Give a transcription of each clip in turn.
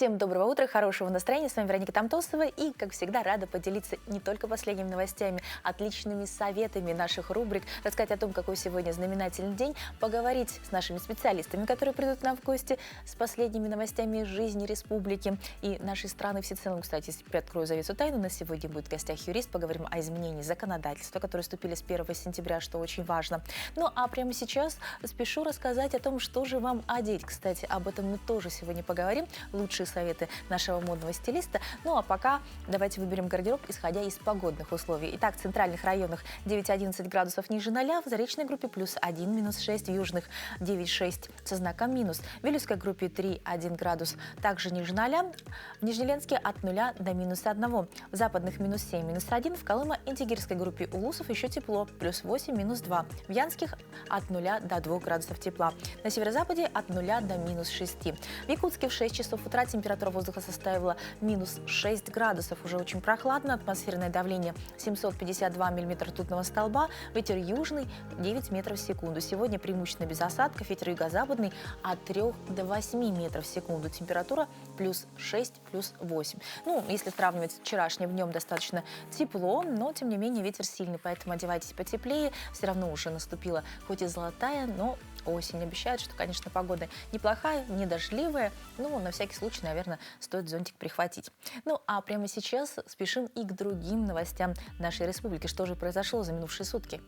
Всем доброго утра, хорошего настроения. С вами Вероника Тамтосова. И, как всегда, рада поделиться не только последними новостями, отличными советами наших рубрик, рассказать о том, какой сегодня знаменательный день, поговорить с нашими специалистами, которые придут к нам в гости, с последними новостями жизни республики и нашей страны всецелом. Кстати, если приоткрою завесу тайну, на сегодня будет в гостях юрист. Поговорим о изменении законодательства, которые вступили с 1 сентября, что очень важно. Ну, а прямо сейчас спешу рассказать о том, что же вам одеть. Кстати, об этом мы тоже сегодня поговорим. Лучшие советы нашего модного стилиста. Ну а пока давайте выберем гардероб, исходя из погодных условий. Итак, в центральных районах 9-11 градусов ниже 0, в заречной группе +1, -6, в южных 9-6 со знаком минус. В Вилюйской группе 3-1 градус, также ниже 0, в Нижнелендске от 0 до -1, в западных -7, -1, в Колымо-Интегирской группе Улусов еще тепло, +8, -2, в Янских от 0 до 2 градусов тепла, на северо-западе от 0 до -6. В Якутске в 6 часов утра температура воздуха составила -6 градусов. Уже очень прохладно. Атмосферное давление 752 миллиметра ртутного столба. Ветер южный 9 метров в секунду. Сегодня преимущественно без осадков. Ветер юго-западный от 3 до 8 метров в секунду. Температура +6, +8. Ну, если сравнивать с вчерашним днем, достаточно тепло, но тем не менее ветер сильный. Поэтому одевайтесь потеплее. Все равно уже наступила хоть и золотая, но осень. Обещают, что, конечно, погода неплохая, не дождливая. Ну, на всякий случай, наверное, стоит зонтик прихватить. Ну, а прямо сейчас спешим и к другим новостям нашей республики. Что же произошло за минувшие сутки?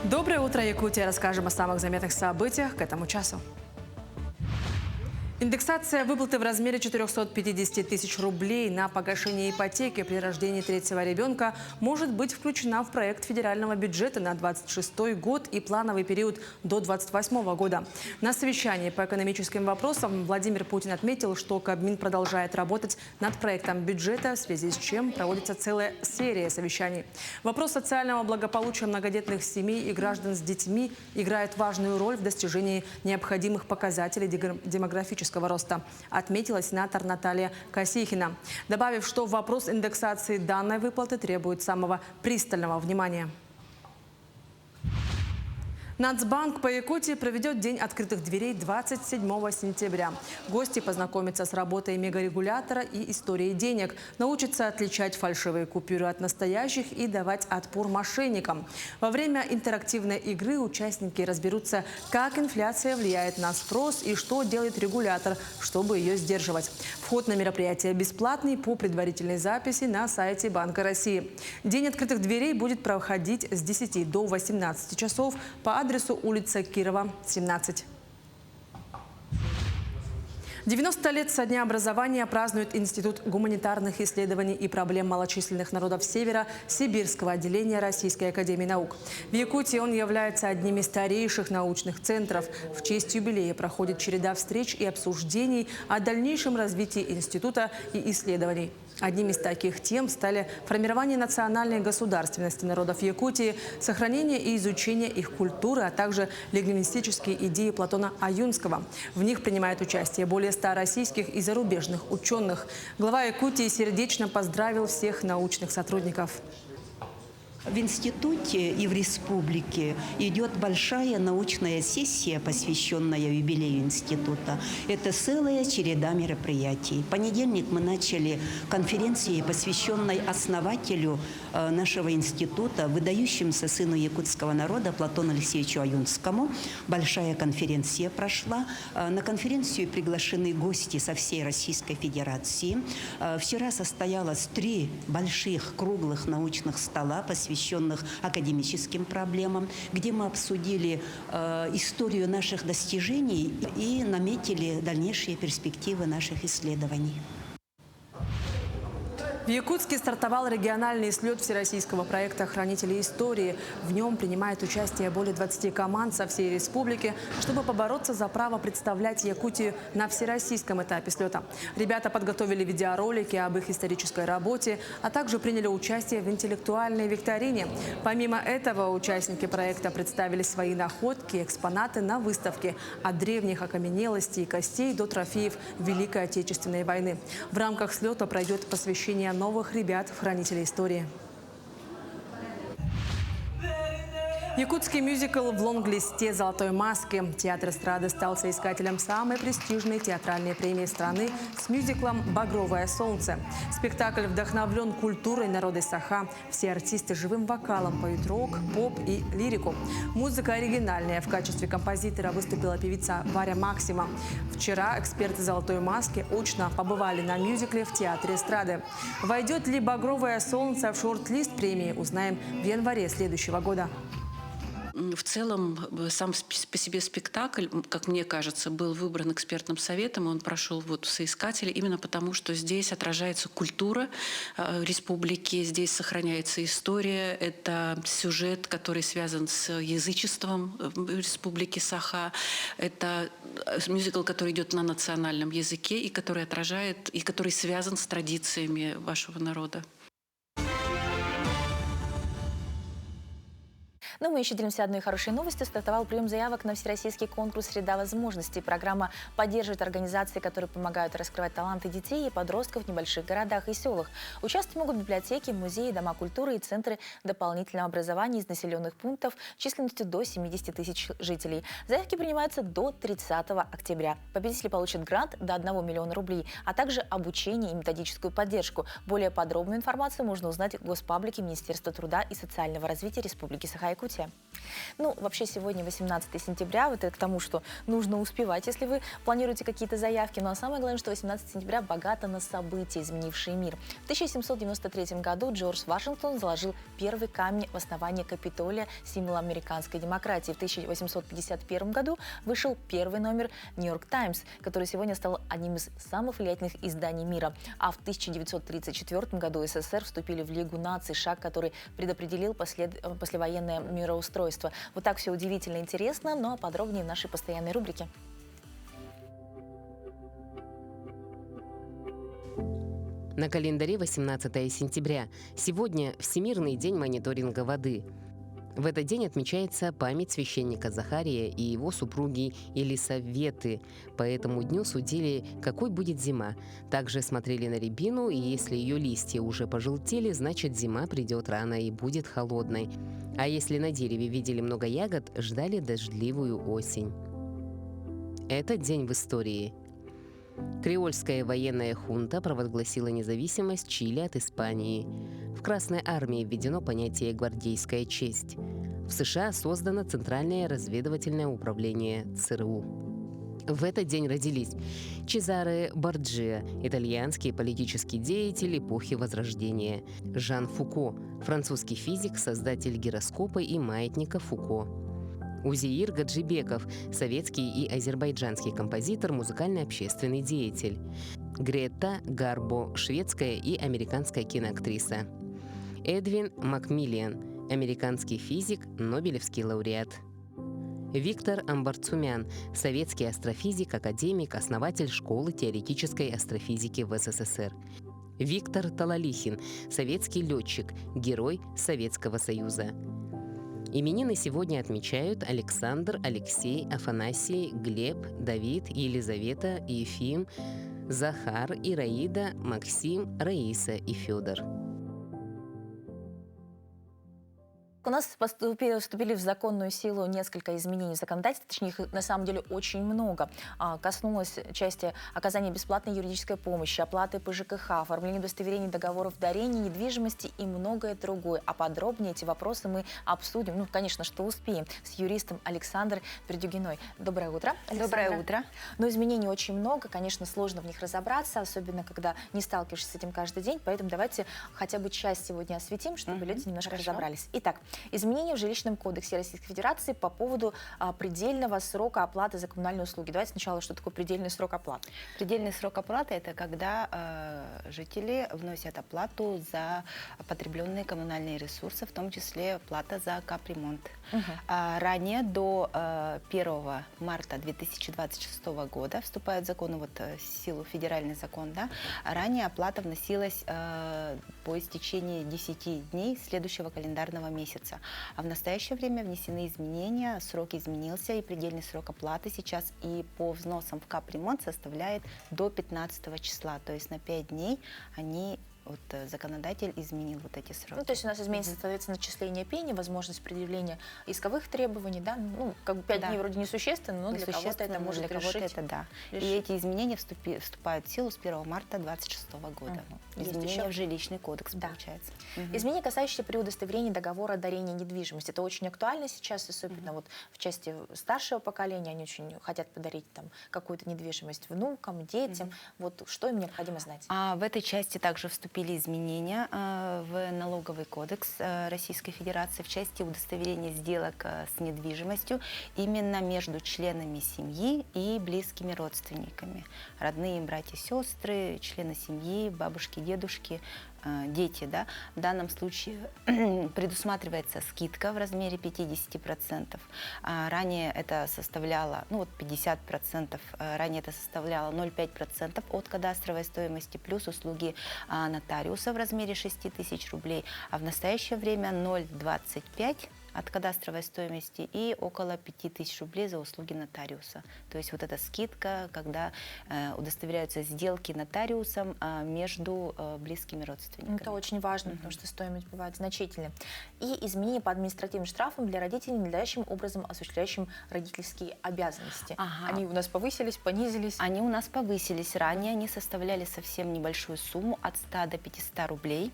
Доброе утро, Якутия! Расскажем о самых заметных событиях к этому часу. Индексация выплаты в размере 450 тысяч рублей на погашение ипотеки при рождении третьего ребенка может быть включена в проект федерального бюджета на 2026 год и плановый период до 2028 года. На совещании по экономическим вопросам Владимир Путин отметил, что Кабмин продолжает работать над проектом бюджета, в связи с чем проводится целая серия совещаний. Вопрос социального благополучия многодетных семей и граждан с детьми играет важную роль в достижении необходимых показателей демографического роста, отметила сенатор Наталья Косихина, добавив, что вопрос индексации данной выплаты требует самого пристального внимания. Нацбанк по Якутии проведет День открытых дверей 27 сентября. Гости познакомятся с работой мегарегулятора и историей денег, научатся отличать фальшивые купюры от настоящих и давать отпор мошенникам. Во время интерактивной игры участники разберутся, как инфляция влияет на спрос и что делает регулятор, чтобы ее сдерживать. Вход на мероприятие бесплатный по предварительной записи на сайте Банка России. День открытых дверей будет проходить с 10 до 18 часов по адресу улица Кирова, 17. 90 лет со дня образования празднует Институт гуманитарных исследований и проблем малочисленных народов Севера Сибирского отделения Российской академии наук. В Якутии он является одним из старейших научных центров. В честь юбилея проходит череда встреч и обсуждений о дальнейшем развитии института и исследований. Одним из таких тем стали формирование национальной государственности народов Якутии, сохранение и изучение их культуры, а также лингвистические идеи Платона Аюнского. В них принимает участие более 100 российских и зарубежных ученых. Глава Якутии сердечно поздравил всех научных сотрудников. В институте и в республике идет большая научная сессия, посвященная юбилею института. Это целая череда мероприятий. В понедельник мы начали конференцией, посвященной основателю нашего института, выдающемуся сыну якутского народа Платону Алексеевичу Аюнскому. Большая конференция прошла. На конференцию приглашены гости со всей Российской Федерации. Вчера состоялось 3 больших круглых научных стола, посвященных академическим проблемам, где мы обсудили историю наших достижений и наметили дальнейшие перспективы наших исследований. В Якутске стартовал региональный слет всероссийского проекта «Хранители истории». В нем принимает участие более 20 команд со всей республики, чтобы побороться за право представлять Якутию на всероссийском этапе слета. Ребята подготовили видеоролики об их исторической работе, а также приняли участие в интеллектуальной викторине. Помимо этого, участники проекта представили свои находки, экспонаты на выставке от древних окаменелостей и костей до трофеев Великой Отечественной войны. В рамках слета пройдет посвящение новых ребят в хранителей истории. Якутский мюзикл в лонг-листе «Золотой маски». Театр эстрады стал соискателем самой престижной театральной премии страны с мюзиклом «Багровое солнце». Спектакль вдохновлен культурой народа Саха. Все артисты живым вокалом поют рок, поп и лирику. Музыка оригинальная. В качестве композитора выступила певица Варя Максима. Вчера эксперты «Золотой маски» очно побывали на мюзикле в театре эстрады. Войдет ли «Багровое солнце» в шорт-лист премии, узнаем в январе следующего года. В целом, сам по себе спектакль, как мне кажется, был выбран экспертным советом, и он прошел вот соискатели именно потому, что здесь отражается культура республики, здесь сохраняется история, это сюжет, который связан с язычеством республики Саха, это мюзикл, который идет на национальном языке и который отражает, и который связан с традициями вашего народа. Но мы еще делимся одной хорошей новостью. Стартовал прием заявок на всероссийский конкурс «Среда возможностей». Программа поддерживает организации, которые помогают раскрывать таланты детей и подростков в небольших городах и селах. Участвовать могут библиотеки, музеи, дома культуры и центры дополнительного образования из населенных пунктов численностью до 70 тысяч жителей. Заявки принимаются до 30 октября. Победители получат грант до 1 миллиона рублей, а также обучение и методическую поддержку. Более подробную информацию можно узнать в госпаблике Министерства труда и социального развития Республики Саха-Якутия. Ну, вообще, сегодня 18 сентября. Вот это к тому, что нужно успевать, если вы планируете какие-то заявки. Но самое главное, что 18 сентября богато на события, изменившие мир. В 1793 году Джордж Вашингтон заложил первый камень в основании Капитолия, символа американской демократии. В 1851 году вышел первый номер «Нью-Йорк Таймс», который сегодня стал одним из самых влиятельных изданий мира. А в 1934 году СССР вступили в Лигу наций, шаг, который предопределил послевоенное мироустройство. Вот так все удивительно интересно, но подробнее в нашей постоянной рубрике. На календаре 18 сентября. Сегодня Всемирный день мониторинга воды. В этот день отмечается память священника Захария и его супруги Елисаветы. По этому дню судили, какой будет зима. Также смотрели на рябину, и если ее листья уже пожелтели, значит зима придет рано и будет холодной. А если на дереве видели много ягод, ждали дождливую осень. Этот день в истории. Креольская военная хунта провозгласила независимость Чили от Испании. В Красной армии введено понятие «гвардейская честь». В США создано Центральное разведывательное управление ЦРУ. В этот день родились Чезаре Борджиа, итальянский политический деятель эпохи Возрождения, Жан Фуко, французский физик, создатель гироскопа и маятника Фуко, Узеир Гаджибеков, советский и азербайджанский композитор, музыкально-общественный деятель, Грета Гарбо, шведская и американская киноактриса, Эдвин Макмиллиан, американский физик, нобелевский лауреат, Виктор Амбарцумян, советский астрофизик, академик, основатель школы теоретической астрофизики в СССР, Виктор Талалихин, советский летчик, герой Советского Союза. Именины сегодня отмечают Александр, Алексей, Афанасий, Глеб, Давид, Елизавета, Ефим, Захар, Ираида, Максим, Раиса и Федор. У нас вступили в законную силу несколько изменений в законодательстве, точнее их на самом деле очень много. Коснулось части оказания бесплатной юридической помощи, оплаты по ЖКХ, оформления удостоверений договоров дарения, недвижимости и многое другое. А подробнее эти вопросы мы обсудим, ну, конечно, что успеем, с юристом Александрой Пердюгиной. Доброе утро, Александра. Доброе утро. Но изменений очень много, конечно, сложно в них разобраться, особенно когда не сталкиваешься с этим каждый день, поэтому давайте хотя бы часть сегодня осветим, чтобы люди немножко разобрались. Итак, Изменения в жилищном кодексе Российской Федерации по поводу предельного срока оплаты за коммунальные услуги. Давайте сначала, что такое предельный срок оплаты. Предельный срок оплаты – это когда жители вносят оплату за потребленные коммунальные ресурсы, в том числе плата за капремонт. Ранее, до 1 марта 2026 года, вступает в закон, в силу федеральный закон, да, ранее оплата вносилась по истечении 10 дней следующего календарного месяца. А в настоящее время внесены изменения, срок изменился, и предельный срок оплаты сейчас и по взносам в капремонт составляет до 15 числа, то есть на 5 дней законодатель изменил эти сроки. Ну, то есть у нас изменится, соответственно, начисление пени, возможность предъявления исковых требований, да, 5 дней вроде несущественно, но для кого-то это может решить. И эти изменения вступают в силу с 1 марта 2026 года. Изменения в жилищный кодекс, получается. Изменения, касающиеся при удостоверении договора о дарении недвижимости. Это очень актуально сейчас, особенно в части старшего поколения. Они очень хотят подарить какую-то недвижимость внукам, детям. Что им необходимо знать? В этой части также вступили изменения в налоговый кодекс Российской Федерации в части удостоверения сделок с недвижимостью именно между членами семьи и близкими родственниками. Родные братья, сестры, члены семьи, бабушки, дедушки, дети. Да? В данном случае предусматривается скидка в размере 50%. Ранее это составляло 50%, ранее это составляло 0,5% от кадастровой стоимости плюс услуги нотариуса в размере 6 тысяч рублей, а в настоящее время 0,25% от кадастровой стоимости и около 5000 рублей за услуги нотариуса. То есть эта скидка, когда удостоверяются сделки нотариусом между близкими родственниками. Это очень важно, потому что стоимость бывает значительной. И изменения по административным штрафам для родителей, ненадлежащим образом осуществляющим родительские обязанности. Они у нас повысились, понизились? Они у нас повысились. Ранее они составляли совсем небольшую сумму от 100 до 500 рублей.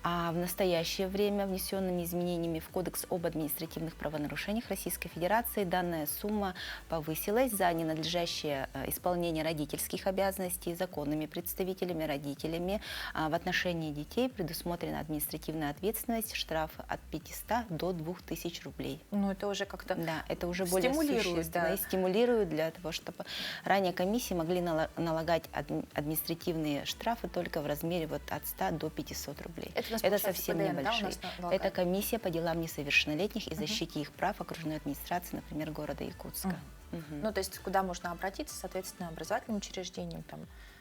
А в настоящее время внесенными изменениями в Кодекс об административных правонарушениях Российской Федерации данная сумма повысилась за ненадлежащее исполнение родительских обязанностей законными представителями, родителями. В отношении детей предусмотрена административная ответственность, штраф от 500 до 2000 рублей. Это уже как-то это уже более существенно и стимулирует для того, чтобы ранее комиссии могли налагать административные штрафы только в размере от 100 до 500 рублей. Это совсем небольшие. Это комиссия по делам несовершеннолетних и защите их прав окружной администрации, например, города Якутска. То есть куда можно обратиться, соответственно, образовательным учреждениям?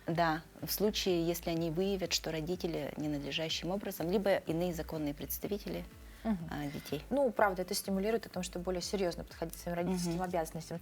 Да, в случае, если они выявят, что родители ненадлежащим образом, либо иные законные представители детей. Правда, это стимулирует о том, что более серьезно подходить к своим родительским обязанностям.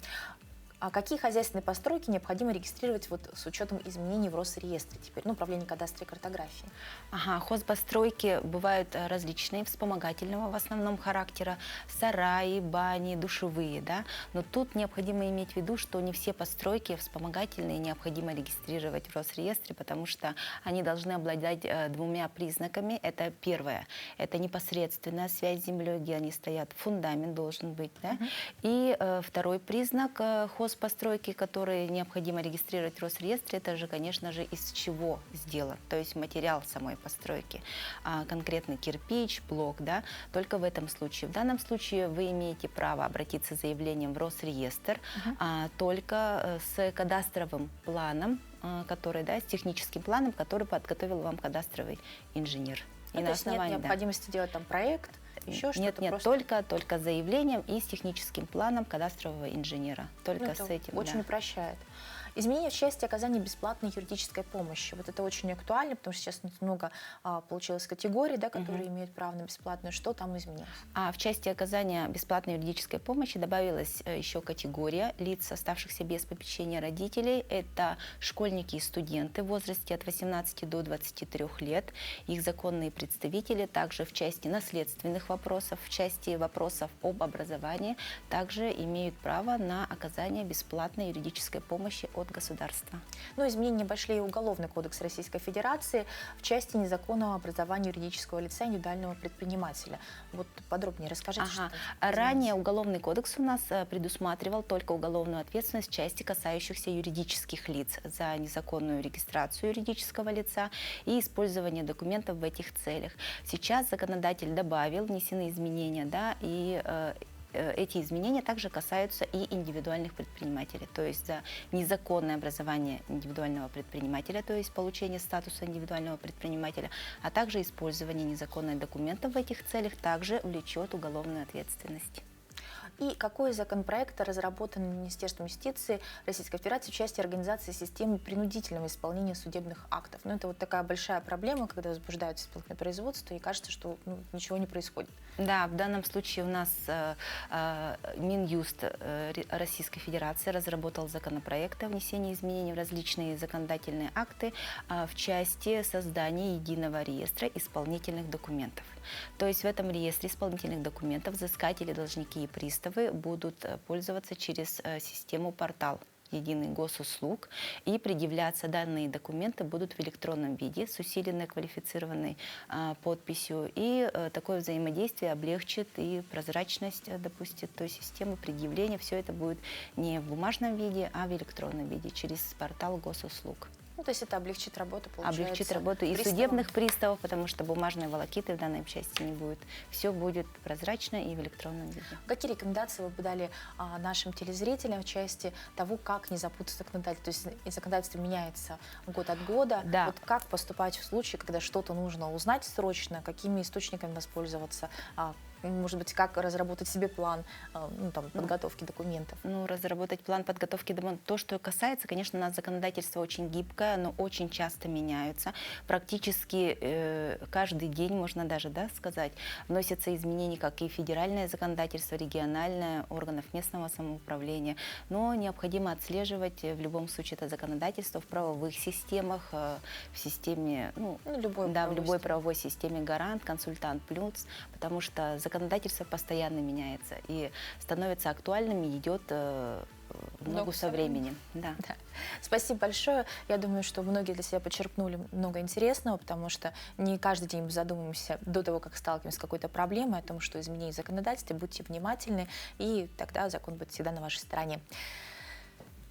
А какие хозяйственные постройки необходимо регистрировать с учетом изменений в Росреестре теперь, управление кадастра и картографии? Хозпостройки бывают различные, вспомогательного в основном характера, сараи, бани, душевые, да. Но тут необходимо иметь в виду, что не все постройки вспомогательные необходимо регистрировать в Росреестре, потому что они должны обладать двумя признаками. Это первое, это непосредственная связь с землей, где они стоят, фундамент должен быть, да. И второй признак хозпостройки, которые необходимо регистрировать в Росреестре, это же, конечно же, из чего сделан, то есть материал самой постройки, конкретно кирпич, блок, да, только в этом случае. В данном случае вы имеете право обратиться с заявлением в Росреестр только с кадастровым планом, с техническим планом, который подготовил вам кадастровый инженер. И на основании, нет необходимости делать проект? Еще нет, только с заявлением и с техническим планом кадастрового инженера. Только с этим. Очень упрощает. Изменения в части оказания бесплатной юридической помощи. Это очень актуально, потому что сейчас много получилось категорий, которые имеют право на бесплатную. Что там изменилось? В части оказания бесплатной юридической помощи добавилась еще категория лиц, оставшихся без попечения родителей. Это школьники и студенты в возрасте от 18 до 23 лет, их законные представители. Также в части наследственных вопросов, в части вопросов об образовании также имеют право на оказание бесплатной юридической помощи от от государства. Ну, изменения пошли и в Уголовный кодекс Российской Федерации в части незаконного образования юридического лица индивидуального предпринимателя. Вот подробнее расскажите. Ага. Что Ранее Уголовный кодекс у нас предусматривал только уголовную ответственность в части, касающихся юридических лиц за незаконную регистрацию юридического лица и использование документов в этих целях. Сейчас законодатель добавил, внесены изменения, да, и эти изменения также касаются и индивидуальных предпринимателей, то есть за незаконное образование индивидуального предпринимателя, то есть получение статуса индивидуального предпринимателя, а также использование незаконных документов в этих целях также влечет уголовную ответственность. И какой из законопроектов разработан Министерством юстиции Российской Федерации в части организации системы принудительного исполнения судебных актов? Ну, это вот такая большая проблема, когда возбуждаются исполнительное производство, и кажется, что ничего не происходит. Да, в данном случае у нас Минюст Российской Федерации разработал законопроект о внесении изменений в различные законодательные акты в части создания единого реестра исполнительных документов. То есть в этом реестре исполнительных документов взыскатели, должники и приставы будут пользоваться через систему «Портал единый госуслуг», и предъявляться данные документы будут в электронном виде с усиленной квалифицированной подписью. И такое взаимодействие облегчит и прозрачность, допустим, той системы предъявления. Все это будет не в бумажном виде, а в электронном виде через портал госуслуг. Ну, то есть это облегчит работу, получается. Облегчит работу и приставам. судебных приставов, потому что бумажной волокиты в данной части не будет. Все будет прозрачно и в электронном виде. Какие рекомендации вы бы дали нашим телезрителям в части того, как не запутаться в законодательстве? То есть законодательство меняется год от года. Да. Вот как поступать в случае, когда что-то нужно узнать срочно, какими источниками воспользоваться? Может быть, как разработать себе план подготовки документов? Разработать план подготовки документов. То, что касается, конечно, у нас законодательство очень гибкое, но очень часто меняются. Практически каждый день, можно даже сказать, вносятся изменения, как и федеральное законодательство, региональное, органов местного самоуправления. Но необходимо отслеживать в любом случае это законодательство в правовых системах, в системе, в любой правовой системе «Гарант», «Консультант Плюс», потому что законодательство постоянно меняется и становится актуальным, и идет в ногу со временем. Да. Да. Спасибо большое. Я думаю, что многие для себя подчеркнули много интересного, потому что не каждый день мы задумываемся до того, как сталкиваемся с какой-то проблемой, о том, что изменение законодательства. Будьте внимательны, и тогда закон будет всегда на вашей стороне.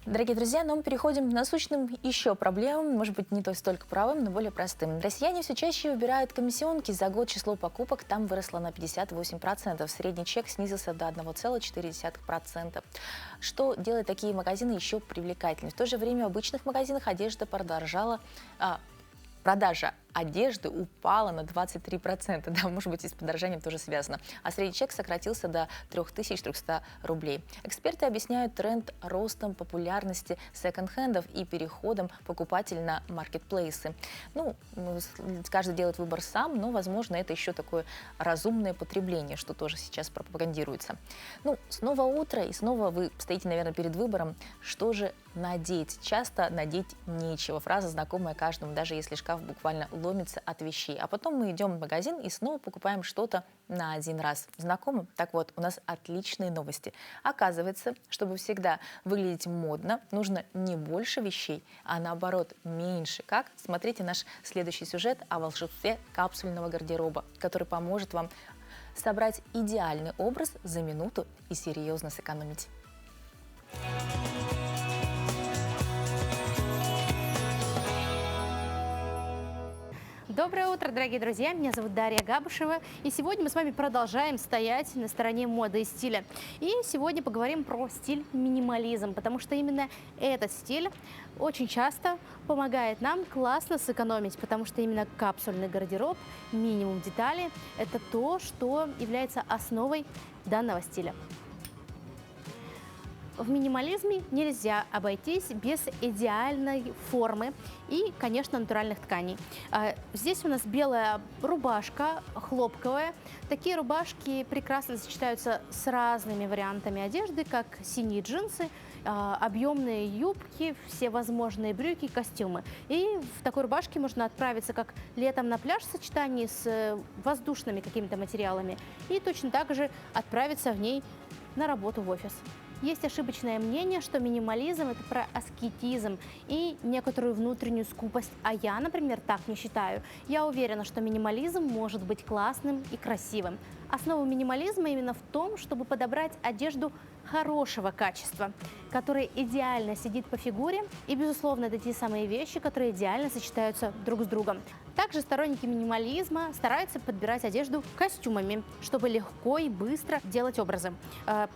Дорогие друзья, но мы переходим к насущным еще проблемам, может быть, не столько правым, но более простым. Россияне все чаще выбирают комиссионки. За год число покупок там выросло на 58%. Средний чек снизился до 1,4%. Что делает такие магазины еще привлекательнее? В то же время в обычных магазинах одежда продажа одежды упала на 23%. Да, может быть, и с подорожанием тоже связано. А средний чек сократился до 3300 рублей. Эксперты объясняют тренд ростом популярности секонд-хендов и переходом покупателей на маркетплейсы. Каждый делает выбор сам, но, возможно, это еще такое разумное потребление, что тоже сейчас пропагандируется. Снова утро, и снова вы стоите, наверное, перед выбором, что же надеть. Часто надеть нечего. Фраза знакомая каждому, даже если шкаф буквально ломится от вещей. А потом мы идем в магазин и снова покупаем что-то на один раз. Знакомо? Так вот, у нас отличные новости. Оказывается, чтобы всегда выглядеть модно, нужно не больше вещей, а наоборот меньше. Как? Смотрите наш следующий сюжет о волшебстве капсульного гардероба, который поможет вам собрать идеальный образ за минуту и серьезно сэкономить. Доброе утро, дорогие друзья! Меня зовут Дарья Габушева, и сегодня мы с вами продолжаем стоять на стороне моды и стиля. И сегодня поговорим про стиль минимализм, потому что именно этот стиль очень часто помогает нам классно сэкономить, потому что именно капсульный гардероб, минимум деталей – это то, что является основой данного стиля. В минимализме нельзя обойтись без идеальной формы и, конечно, натуральных тканей. Здесь у нас белая рубашка, хлопковая. Такие рубашки прекрасно сочетаются с разными вариантами одежды, как синие джинсы, объемные юбки, все возможные брюки, костюмы. И в такой рубашке можно отправиться как летом на пляж в сочетании с воздушными какими-то материалами и точно так же отправиться в ней на работу в офис. Есть ошибочное мнение, что минимализм – это про аскетизм и некоторую внутреннюю скупость, а я, например, так не считаю. Я уверена, что минимализм может быть классным и красивым. Основа минимализма именно в том, чтобы подобрать одежду хорошего качества, которая идеально сидит по фигуре, и, безусловно, это те самые вещи, которые идеально сочетаются друг с другом. Также сторонники минимализма стараются подбирать одежду костюмами, чтобы легко и быстро делать образы.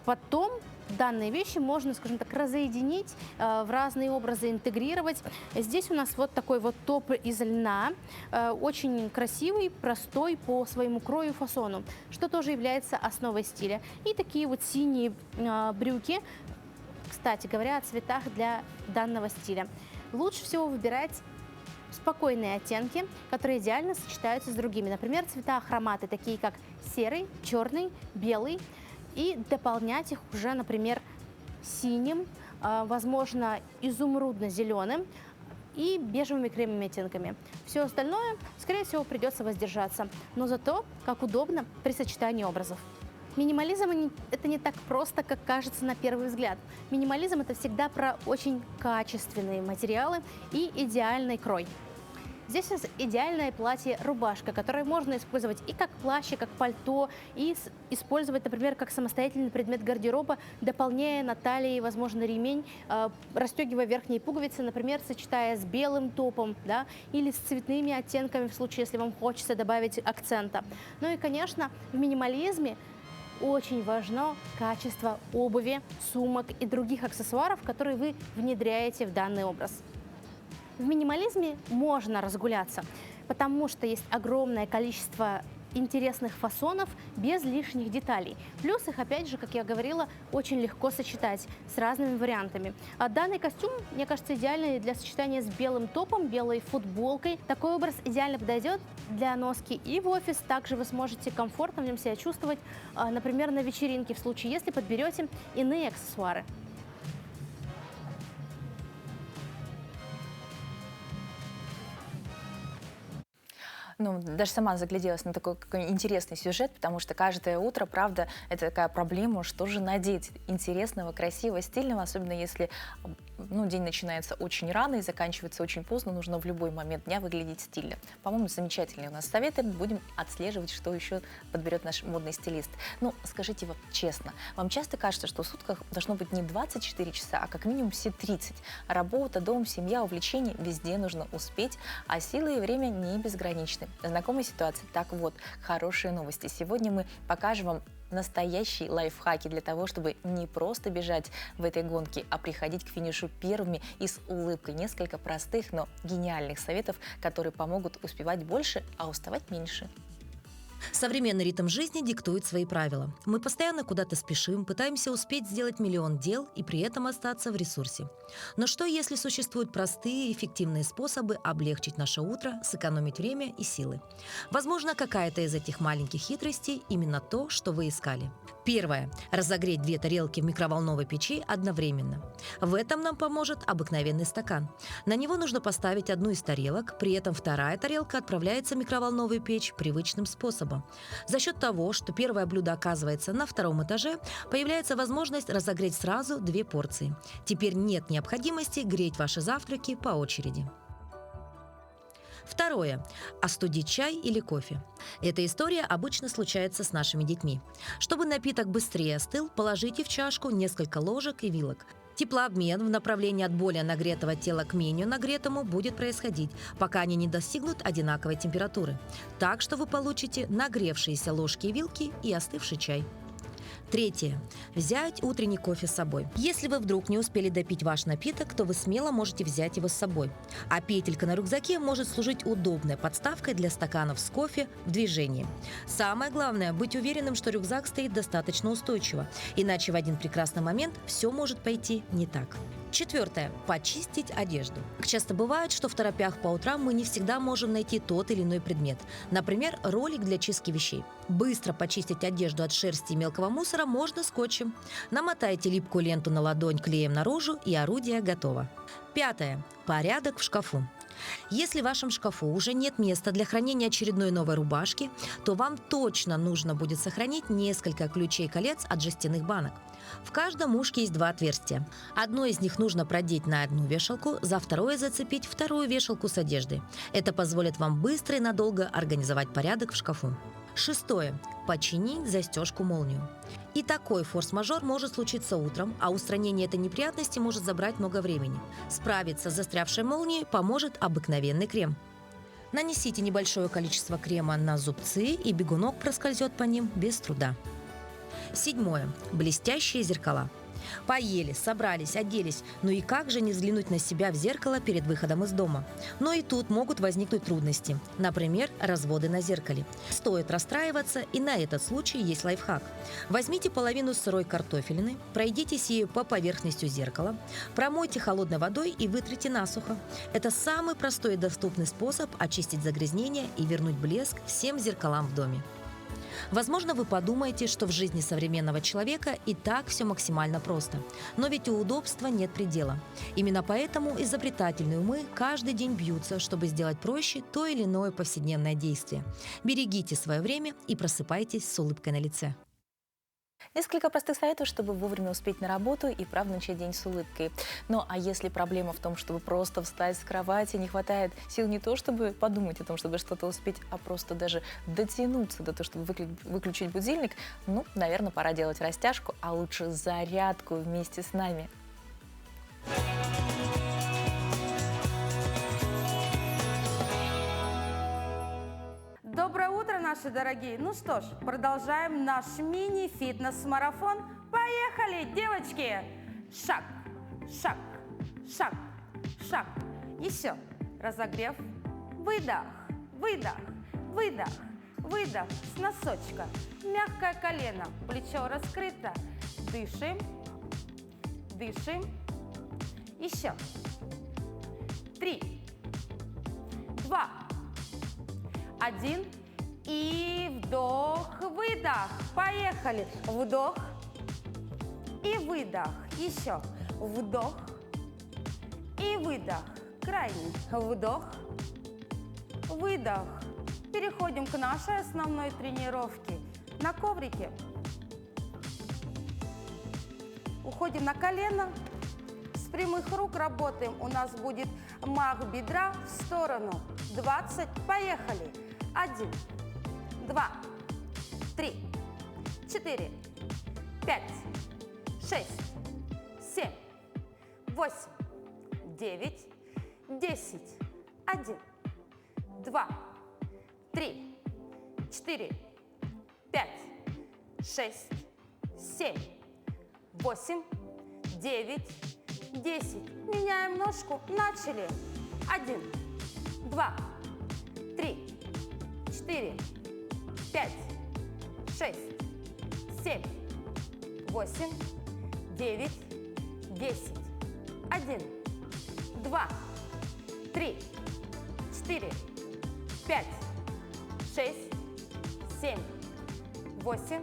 Потом данные вещи можно, скажем так, разоединить, в разные образы интегрировать. Здесь у нас вот такой вот топ из льна, очень красивый, простой по своему крою и фасону, что тоже является основой стиля. И такие вот синие брюки, кстати говоря, о цветах для данного стиля. Лучше всего выбирать спокойные оттенки, которые идеально сочетаются с другими. Например, цвета хроматы, такие как серый, черный, белый. И дополнять их уже, например, синим, возможно, изумрудно-зеленым и бежевыми кремовыми оттенками. Все остальное, скорее всего, придется воздержаться, но зато как удобно при сочетании образов. Минимализм – это не так просто, как кажется на первый взгляд. Минимализм – это всегда про очень качественные материалы и идеальный крой. Здесь у нас идеальное платье-рубашка, которое можно использовать и как плащ, и как пальто, и использовать, например, как самостоятельный предмет гардероба, дополняя на талии, возможно, ремень, расстегивая верхние пуговицы, например, сочетая с белым топом, да, или с цветными оттенками, в случае, если вам хочется добавить акцента. Ну и, конечно, в минимализме очень важно качество обуви, сумок и других аксессуаров, которые вы внедряете в данный образ. В минимализме можно разгуляться, потому что есть огромное количество интересных фасонов без лишних деталей. Плюс их, опять же, как я говорила, очень легко сочетать с разными вариантами. А данный костюм, мне кажется, идеальный для сочетания с белым топом, белой футболкой. Такой образ идеально подойдет для носки и в офис. Также вы сможете комфортно в нем себя чувствовать, например, на вечеринке, в случае, если подберете иные аксессуары. Ну, даже сама загляделась на такой интересный сюжет, потому что каждое утро, правда, это такая проблема, что же надеть интересного, красивого, стильного, особенно если день начинается очень рано и заканчивается очень поздно, нужно в любой момент дня выглядеть стильно. По-моему, замечательные у нас советы, будем отслеживать, что еще подберет наш модный стилист. Ну, скажите вот честно, вам часто кажется, что в сутках должно быть не 24 часа, а как минимум все 30? Работа, дом, семья, увлечения, везде нужно успеть, а силы и время не безграничны. Знакомая ситуация? Так вот, хорошие новости. Сегодня мы покажем вам настоящие лайфхаки для того, чтобы не просто бежать в этой гонке, а приходить к финишу первыми и с улыбкой. Несколько простых, но гениальных советов, которые помогут успевать больше, а уставать меньше. Современный ритм жизни диктует свои правила. Мы постоянно куда-то спешим, пытаемся успеть сделать миллион дел и при этом остаться в ресурсе. Но что, если существуют простые и эффективные способы облегчить наше утро, сэкономить время и силы? Возможно, какая-то из этих маленьких хитростей именно то, что вы искали. Первое. Разогреть 2 тарелки в микроволновой печи одновременно. В этом нам поможет обыкновенный стакан. На него нужно поставить одну из тарелок, при этом вторая тарелка отправляется в микроволновую печь привычным способом. За счет того, что первое блюдо оказывается на 2-м этаже, появляется возможность разогреть сразу 2 порции. Теперь нет необходимости греть ваши завтраки по очереди. Второе. Остудить чай или кофе. Эта история обычно случается с нашими детьми. Чтобы напиток быстрее остыл, положите в чашку несколько ложек и вилок. Теплообмен в направлении от более нагретого тела к менее нагретому будет происходить, пока они не достигнут одинаковой температуры. Так что вы получите нагревшиеся ложки и вилки и остывший чай. Третье. Взять утренний кофе с собой. Если вы вдруг не успели допить ваш напиток, то вы смело можете взять его с собой. А петелька на рюкзаке может служить удобной подставкой для стаканов с кофе в движении. Самое главное – быть уверенным, что рюкзак стоит достаточно устойчиво, иначе в один прекрасный момент все может пойти не так. Четвертое. Почистить одежду. Часто бывает, что в торопях по утрам мы не всегда можем найти тот или иной предмет. Например, ролик для чистки вещей. Быстро почистить одежду от шерсти и мелкого мусора можно скотчем. Намотайте липкую ленту на ладонь клеем наружу, и орудие готово. Пятое. Порядок в шкафу. Если в вашем шкафу уже нет места для хранения очередной новой рубашки, то вам точно нужно будет сохранить несколько ключей-колец от жестяных банок. В каждом ушке есть 2 отверстия. Одно из них нужно продеть на одну вешалку, за второе зацепить вторую вешалку с одеждой. Это позволит вам быстро и надолго организовать порядок в шкафу. 6. Починить застежку-молнию. И такой форс-мажор может случиться утром, а устранение этой неприятности может забрать много времени. Справиться с застрявшей молнией поможет обыкновенный крем. Нанесите небольшое количество крема на зубцы, и бегунок проскользет по ним без труда. 7. Блестящие зеркала. Поели, собрались, оделись, ну и как же не взглянуть на себя в зеркало перед выходом из дома? Но и тут могут возникнуть трудности, например, разводы на зеркале. Стоит расстраиваться, и на этот случай есть лайфхак. Возьмите половину сырой картофелины, пройдитесь ею по поверхности зеркала, промойте холодной водой и вытрите насухо. Это самый простой и доступный способ очистить загрязнения и вернуть блеск всем зеркалам в доме. Возможно, вы подумаете, что в жизни современного человека и так все максимально просто. Но ведь у удобства нет предела. Именно поэтому изобретательные умы каждый день бьются, чтобы сделать проще то или иное повседневное действие. Берегите свое время и просыпайтесь с улыбкой на лице. Несколько простых советов, чтобы вовремя успеть на работу и правда начать день с улыбкой. Ну а если проблема в том, чтобы просто встать с кровати, не хватает сил не то, чтобы подумать о том, чтобы что-то успеть, а просто даже дотянуться до того, чтобы выключить будильник, ну, наверное, пора делать растяжку, а лучше зарядку вместе с нами. Доброе утро, наши дорогие! Ну что ж, продолжаем наш мини-фитнес-марафон. Поехали, девочки! Шаг, шаг, шаг, шаг. Еще. Разогрев. Выдох, выдох, выдох, выдох. С носочка. Мягкое колено. Плечо раскрыто. Дышим, дышим. Еще. 3, 2, 1. И вдох, выдох. Поехали. Вдох и выдох. Еще. Вдох и выдох. Крайний. Вдох, выдох. Переходим к нашей основной тренировке. На коврике. Уходим на колено. С прямых рук работаем. У нас будет мах бедра в сторону. 20. Поехали. 1, 2, 3, 4, 5, 6, 7, 8, 9, 10. 1, 2, 3, 4, 5, 6, 7, 8, 9, 10. Меняем ножку. Начали. 1, 2, 3, 4, 5, 6, 7, 8, 9, 10. 1, 2, 3, 4, 5, 6, 7, 8,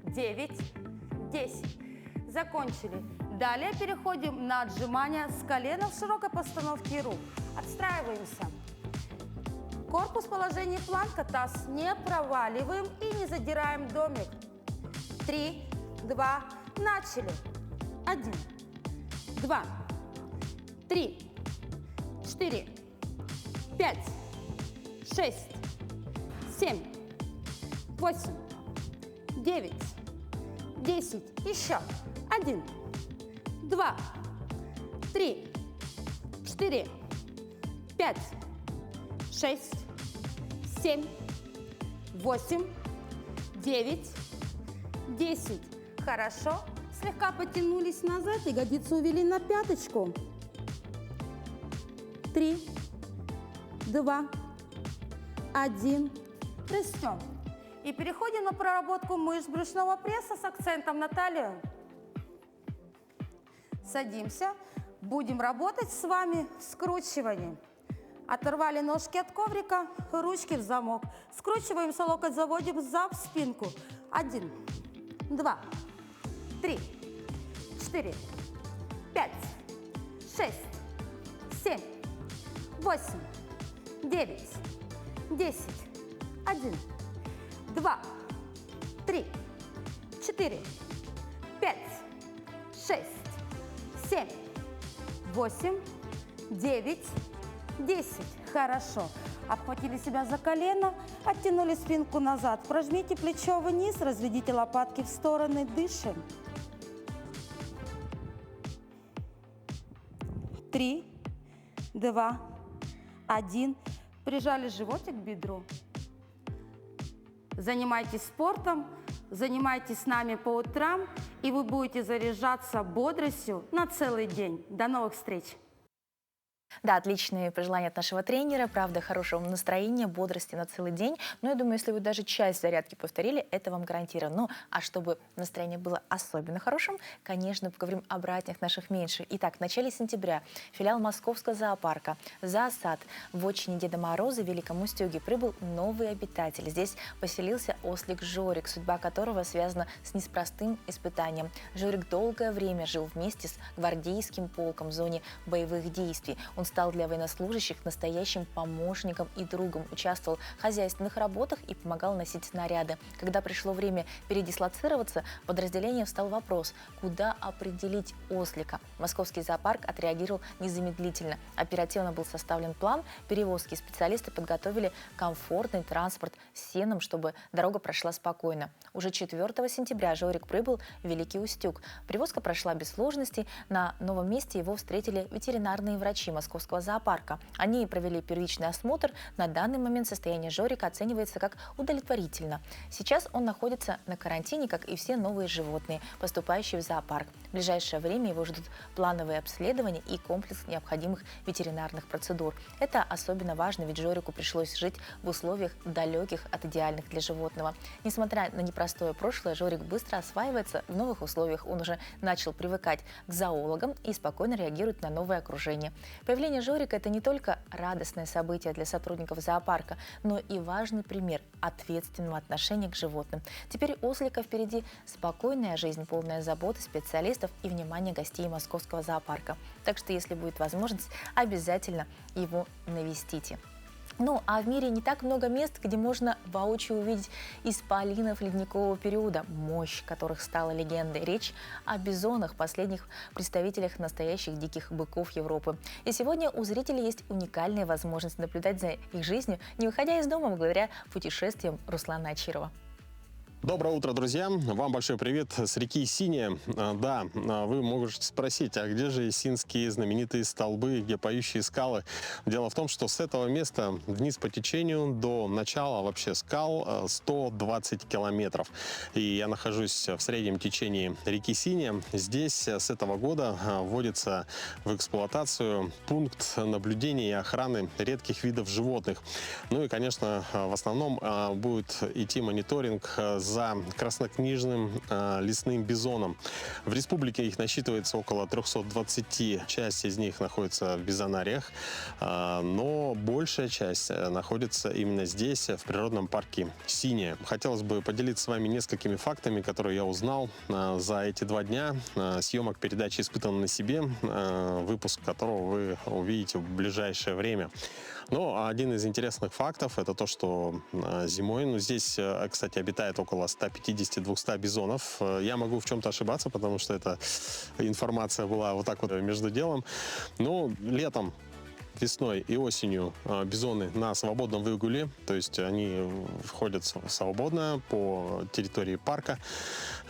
9, 10. Закончили. Далее переходим на отжимания с колена в широкой постановке рук. Отстраиваемся. Корпус в положении планка, таз не проваливаем и не задираем домик. 3, 2, начали. 1, 2, 3, 4, 5, 6, 7, 8, 9, 10. Еще. 1, 2, 3, 4, 5, 6, 7, 8, 9, 10. Хорошо. Слегка потянулись назад, ягодицу увели на пяточку. 3, 2, 1. Растем. И переходим на проработку мышц брюшного пресса с акцентом на талию. Садимся. Будем работать с вами в скручивании. Оторвали ножки от коврика, ручки в замок. Скручиваемся, локоть заводим за спинку. 1, 2, 3, 4, 5, 6, 7, 8, 9, 10, 1, 2, 3, 4, 5, 6, 7, 8, 9, 10. Хорошо. Обхватили себя за колено, оттянули спинку назад. Прожмите плечо вниз, разведите лопатки в стороны, дышим. 3, 2, 1. Прижали животик к бедру. Занимайтесь спортом, занимайтесь с нами по утрам, и вы будете заряжаться бодростью на целый день. До новых встреч! Да, отличные пожелания от нашего тренера, правда, хорошего настроения, бодрости на целый день. Но я думаю, если вы даже часть зарядки повторили, это вам гарантировано. Ну, а чтобы настроение было особенно хорошим, конечно, поговорим о братьях наших меньших. Итак, в начале сентября филиал Московского зоопарка «Зоосад» в отчине Деда Мороза в Великом Устюге прибыл новый обитатель. Здесь поселился ослик Жорик, судьба которого связана с неспростым испытанием. Жорик долгое время жил вместе с гвардейским полком в зоне боевых действий. Он стал для военнослужащих настоящим помощником и другом, участвовал в хозяйственных работах и помогал носить снаряды. Когда пришло время передислоцироваться, в подразделение встал вопрос, куда определить ослика. Московский зоопарк отреагировал незамедлительно. Оперативно был составлен план перевозки. Специалисты подготовили комфортный транспорт с сеном, чтобы дорога прошла спокойно. Уже 4 сентября Жорик прибыл в Великий Устюг. Перевозка прошла без сложностей. На новом месте его встретили ветеринарные врачи Московского зоопарка. Они провели первичный осмотр. На данный момент состояние Жорика оценивается как удовлетворительно. Сейчас он находится на карантине, как и все новые животные, поступающие в зоопарк. В ближайшее время его ждут плановые обследования и комплекс необходимых ветеринарных процедур. Это особенно важно, ведь Жорику пришлось жить в условиях далеких от идеальных для животного. Несмотря на непростое прошлое, Жорик быстро осваивается в новых условиях. Он уже начал привыкать к зоологам и спокойно реагирует на новое окружение. Появление Жорика – это не только радостное событие для сотрудников зоопарка, но и важный пример ответственного отношения к животным. Теперь у ослика впереди спокойная жизнь, полная заботы специалистов и внимания гостей Московского зоопарка. Так что, если будет возможность, обязательно его навестите. Ну, а в мире не так много мест, где можно воочию увидеть исполинов ледникового периода, мощь которых стала легендой. Речь о бизонах, последних представителях настоящих диких быков Европы. И сегодня у зрителей есть уникальная возможность наблюдать за их жизнью, не выходя из дома, благодаря путешествиям Руслана Очирова. Доброе утро, друзья! Вам большой привет с реки Синяя. Да, вы можете спросить, а где же синские знаменитые столбы, где поющие скалы? Дело в том, что с этого места вниз по течению до начала вообще скал 120 километров. И я нахожусь в среднем течении реки Синяя. Здесь с этого года вводится в эксплуатацию пункт наблюдения и охраны редких видов животных. Ну и, конечно, в основном будет идти мониторинг за краснокнижным лесным бизоном. В республике их насчитывается около 320, часть из них находится в бизонариях, но большая часть находится именно здесь, в природном парке Синяя. Хотелось бы поделиться с вами несколькими фактами, которые я узнал за эти 2 дня съемок передачи «Испытан на себе», выпуск которого вы увидите в ближайшее время. Но один из интересных фактов – это то, что зимой, здесь, кстати, обитает около 150-200 бизонов. Я могу в чем-то ошибаться, потому что эта информация была вот так вот между делом. Но летом, весной и осенью бизоны на свободном выгуле, то есть они входят свободно по территории парка,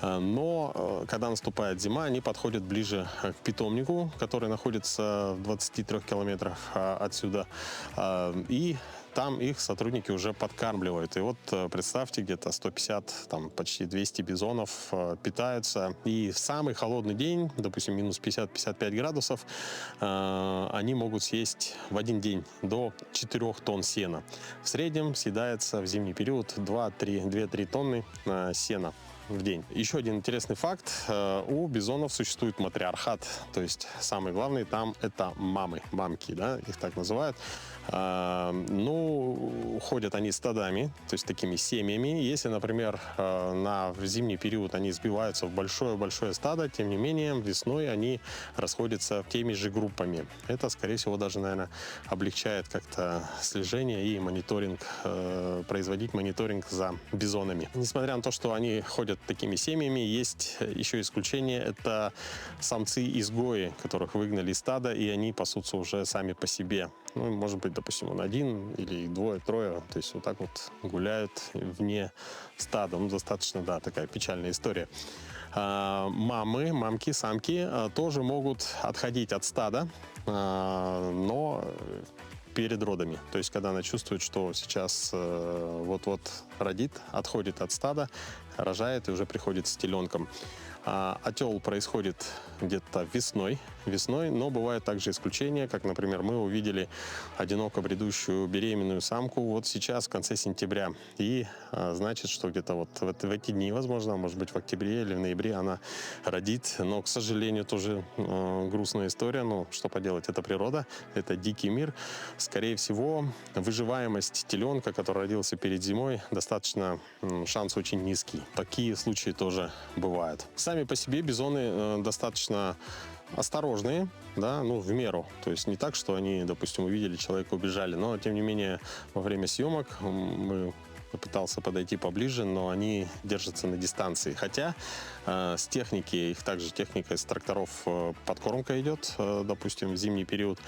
но когда наступает зима, они подходят ближе к питомнику, который находится в 23 километрах отсюда, и там их сотрудники уже подкармливают. И вот представьте, где-то 150, там почти 200 бизонов питаются. И в самый холодный день, допустим, минус 50-55 градусов, они могут съесть в один день до 4 тонн сена. В среднем съедается в зимний период 2-3 тонны сена. в день. Еще один интересный факт. У бизонов существует матриархат. То есть самый главный там это мамы, мамки, да, их так называют. Ну, ходят они стадами, то есть такими семьями. Если, например, в зимний период они сбиваются в большое-большое стадо, тем не менее, весной они расходятся теми же группами. Это, скорее всего, даже, наверное, облегчает как-то слежение и мониторинг, производить мониторинг за бизонами. Несмотря на то, что они ходят такими семьями, есть еще исключение. Это самцы-изгои, которых выгнали из стада, и они пасутся уже сами по себе. Ну, может быть, допустим, он один или двое, трое. То есть вот так вот гуляют вне стада. Ну, достаточно, да, такая печальная история. Мамки, самки тоже могут отходить от стада, но перед родами. То есть, когда она чувствует, что сейчас вот-вот родит, отходит от стада, рожает и уже приходит с теленком. Отел происходит где-то весной, но бывают также исключения, как, например, мы увидели одиноко бредущую беременную самку вот сейчас, в конце сентября. И значит, что где-то вот в эти дни, возможно, может быть, в октябре или в ноябре она родит. Но, к сожалению, тоже грустная история. Но что поделать, это природа, это дикий мир. Скорее всего, выживаемость теленка, который родился перед зимой, достаточно, шанс очень низкий. Такие случаи тоже бывают. Сами по себе бизоны достаточно осторожные, да, ну, в меру. То есть не так, что они, допустим, увидели человека, убежали, но, тем не менее, во время съемок мы пытался подойти поближе, но они держатся на дистанции. Хотя с техники, их также техника из тракторов подкормка идет, допустим, в зимний период,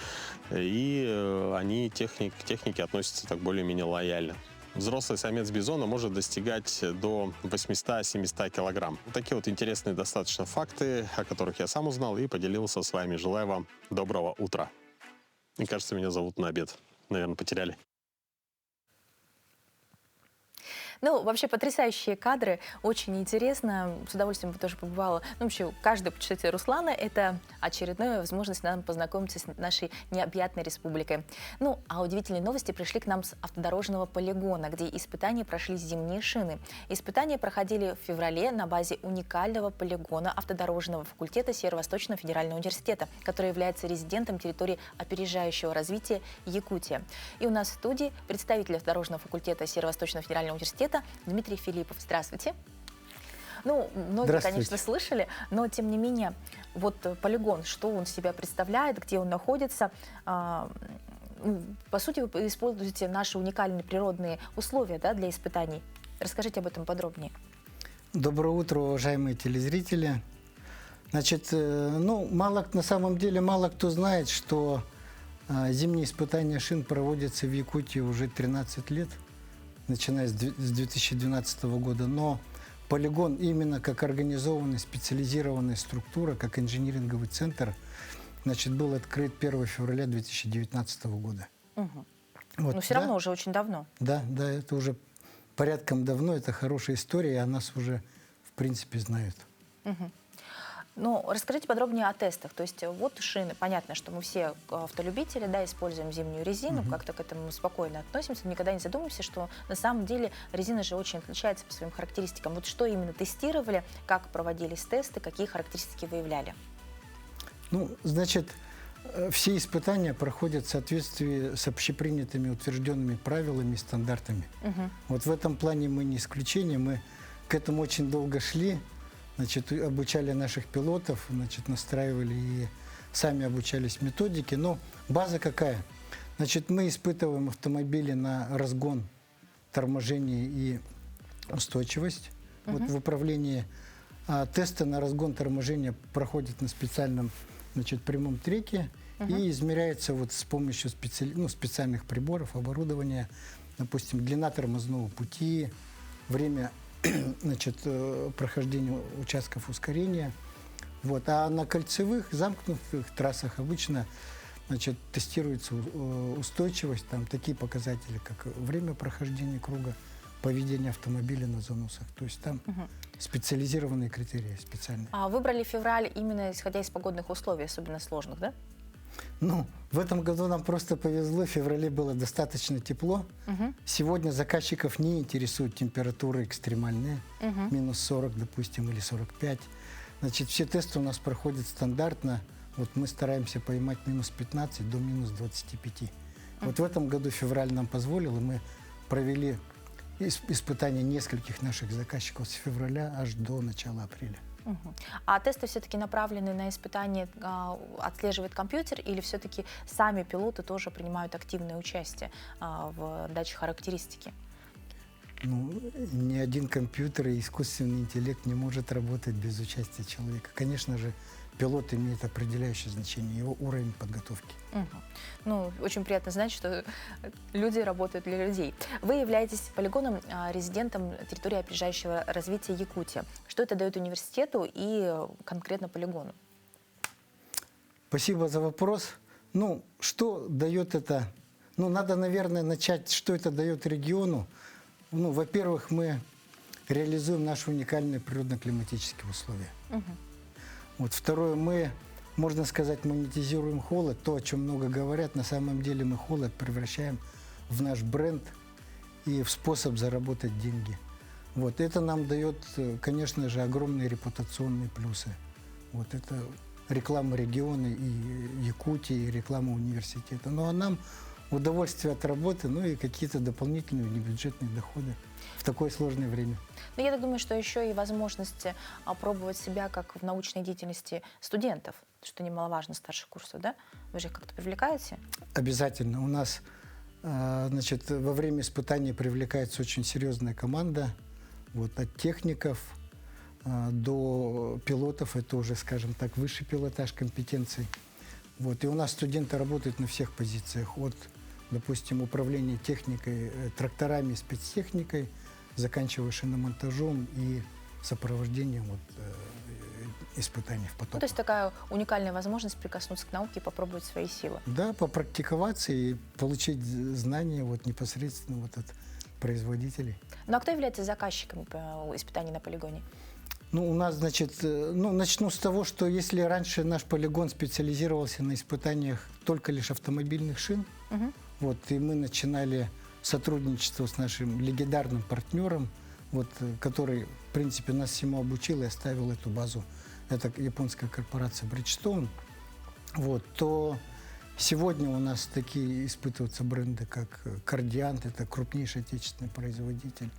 и они к технике относятся так более-менее лояльно. Взрослый самец бизона может достигать до 800-700 килограмм. Такие вот интересные достаточно факты, о которых я сам узнал и поделился с вами. Желаю вам доброго утра. Мне кажется, меня зовут на обед. Наверное, потеряли. Ну, вообще потрясающие кадры, очень интересно, с удовольствием тоже побывала. Ну, вообще, каждое путешествие Руслана – это очередная возможность нам познакомиться с нашей необъятной республикой. Ну, а удивительные новости пришли к нам с автодорожного полигона, где испытания прошли зимние шины. Испытания проходили в феврале на базе уникального полигона автодорожного факультета Северо-Восточного федерального университета, который является резидентом территории опережающего развития Якутия. И у нас в студии представитель автодорожного факультета Северо-Восточного федерального университета Дмитрий Филиппов. Здравствуйте. Ну, многие, конечно, слышали, но, тем не менее, вот полигон, что он себя представляет, где он находится, по сути, вы используете наши уникальные природные условия, да, для испытаний. Расскажите об этом подробнее. Доброе утро, уважаемые телезрители. Значит, ну, на самом деле мало кто знает, что зимние испытания шин проводятся в Якутии уже 13 лет. Начиная с 2012 года, но полигон именно как организованная специализированная структура, как инжиниринговый центр, значит, был открыт 1 февраля 2019 года. Угу. Вот, но все равно уже очень давно. Да, это уже порядком давно, это хорошая история, и о нас уже, в принципе, знают. Угу. Ну, расскажите подробнее о тестах. То есть вот шины, понятно, что мы все автолюбители, да, используем зимнюю резину, как-то к этому спокойно относимся, никогда не задумывааемся, что на самом деле резина же очень отличается по своим характеристикам. Вот что именно тестировали, как проводились тесты, какие характеристики выявляли? Ну, значит, все испытания проходят в соответствии с общепринятыми утвержденными правилами и стандартами. Вот в этом плане мы не исключение, мы к этому очень долго шли. Значит, обучали наших пилотов, значит, настраивали и сами обучались методике. Но база какая? Значит, мы испытываем автомобили на разгон, торможение и устойчивость. Вот в управлении тесты на разгон, торможение проходят на специальном, значит, прямом треке и измеряется вот с помощью специальных приборов, оборудования, допустим, длина тормозного пути, время, значит, прохождения участков ускорения. Вот. А на кольцевых, замкнутых трассах обычно, значит, тестируется устойчивость, там такие показатели, как время прохождения круга, поведение автомобиля на заносах. То есть там специализированные критерии специальные. А выбрали февраль именно исходя из погодных условий, особенно сложных, да? Ну, в этом году нам просто повезло, в феврале было достаточно тепло. Сегодня заказчиков не интересуют температуры экстремальные, минус 40, допустим, или 45. Значит, все тесты у нас проходят стандартно. Вот мы стараемся поймать минус 15 до минус 25. Вот в этом году февраль нам позволил, и мы провели испытания нескольких наших заказчиков с февраля аж до начала апреля. А тесты все-таки направлены на испытание, отслеживает компьютер, или все-таки сами пилоты тоже принимают активное участие в даче характеристики? Ну, ни один компьютер и искусственный интеллект не может работать без участия человека. Конечно же, пилот имеет определяющее значение, его уровень подготовки. Ну, очень приятно знать, что люди работают для людей. Вы являетесь полигоном, резидентом территории опережающего развития Якутии. Что это дает университету и конкретно полигону? Спасибо за вопрос. Ну, что дает это? Ну, надо, наверное, начать, что это дает региону. Ну, во-первых, мы реализуем наши уникальные природно-климатические условия. Вот. Второе, мы, можно сказать, монетизируем холод. То, о чем много говорят, на самом деле мы холод превращаем в наш бренд и в способ заработать деньги. Вот. Это нам дает, конечно же, огромные репутационные плюсы. Вот это реклама региона и Якутии, и реклама университета. Ну а нам удовольствие от работы, ну и какие-то дополнительные небюджетные доходы в такое сложное время. Но я так думаю, что еще и возможности пробовать себя как в научной деятельности студентов, что немаловажно, старших курсов, да? Вы же их как-то привлекаете? Обязательно. У нас, значит, во время испытаний привлекается очень серьезная команда, вот, от техников до пилотов, это уже, скажем так, высший пилотаж компетенций. Вот, и у нас студенты работают на всех позициях, от, допустим, управления техникой, тракторами, спецтехникой, заканчивая шиномонтажом и сопровождением вот, испытаний в потоках. Ну, то есть такая уникальная возможность прикоснуться к науке и попробовать свои силы. Да, попрактиковаться и получить знания вот, непосредственно вот, от производителей. Ну а кто является заказчиком испытаний на полигоне? Ну, у нас, значит, ну, начну с того, что если раньше наш полигон специализировался на испытаниях только лишь автомобильных шин, вот, и мы начинали сотрудничество с нашим легендарным партнером, вот, который, в принципе, нас всему обучил и оставил эту базу. Это японская корпорация Bridgestone. Вот, то сегодня у нас такие испытываются бренды, как Кардиант, это крупнейший отечественный производитель.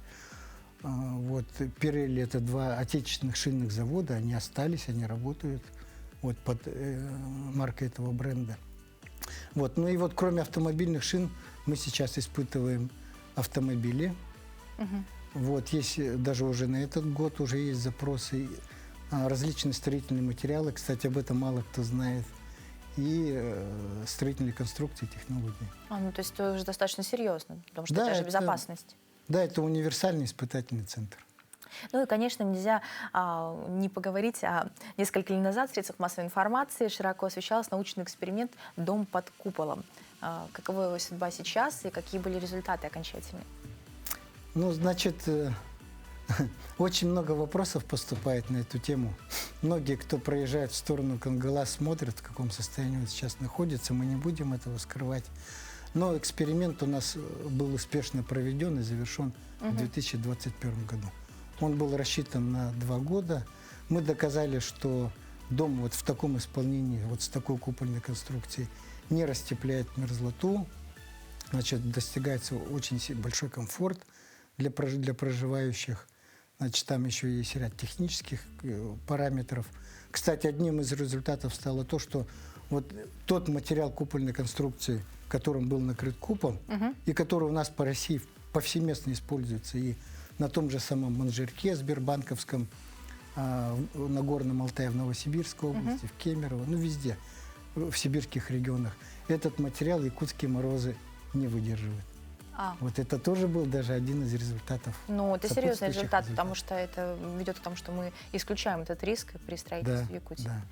Вот, Pirelli — это два отечественных шинных завода, они остались, они работают вот, под маркой этого бренда. Вот, ну и вот кроме автомобильных шин мы сейчас испытываем автомобили. Вот, есть даже уже на этот год уже есть запросы, различные строительные материалы, кстати, об этом мало кто знает, и строительные конструкции, технологии. Ну, то есть это уже достаточно серьезно, потому что да, это же безопасность. Да, это универсальный испытательный центр. Ну и, конечно, нельзя не поговорить о несколько лет назад в средствах массовой информации широко освещался научный эксперимент «Дом под куполом». Какова его судьба сейчас и какие были результаты окончательные? Ну, значит, очень много вопросов поступает на эту тему. Многие, кто проезжает в сторону Конгала, смотрят, в каком состоянии он сейчас находится. Мы не будем этого скрывать. Но эксперимент у нас был успешно проведен и завершен в 2021 году. Он был рассчитан на 2 года. Мы доказали, что дом вот в таком исполнении, вот с такой купольной конструкцией, не растепляет мерзлоту. Значит, достигается очень большой комфорт для проживающих. Значит, там еще есть ряд технических параметров. Кстати, одним из результатов стало то, что вот тот материал купольной конструкции, которым был накрыт купол, и который у нас по России повсеместно используется и на том же самом Манжерке Сбербанковском, на Горном Алтае, в Новосибирской области, в Кемерово, ну везде, в сибирских регионах. Этот материал якутские морозы не выдерживают. Вот это тоже был даже один из результатов. Ну, это серьезный результат, потому что это ведет к тому, что мы исключаем этот риск при строительстве в Якутии. Да.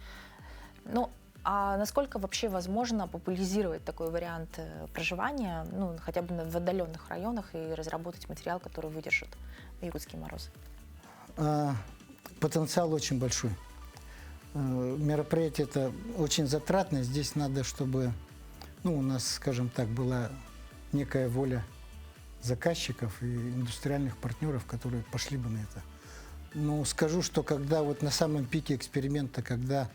Ну, а насколько вообще возможно популяризировать такой вариант проживания, ну, хотя бы в отдаленных районах, и разработать материал, который выдержит якутские морозы? Потенциал очень большой. Мероприятие это очень затратное. Здесь надо, чтобы у нас, скажем так, была некая воля заказчиков и индустриальных партнеров, которые пошли бы на это. Но скажу, что когда вот на самом пике эксперимента, когда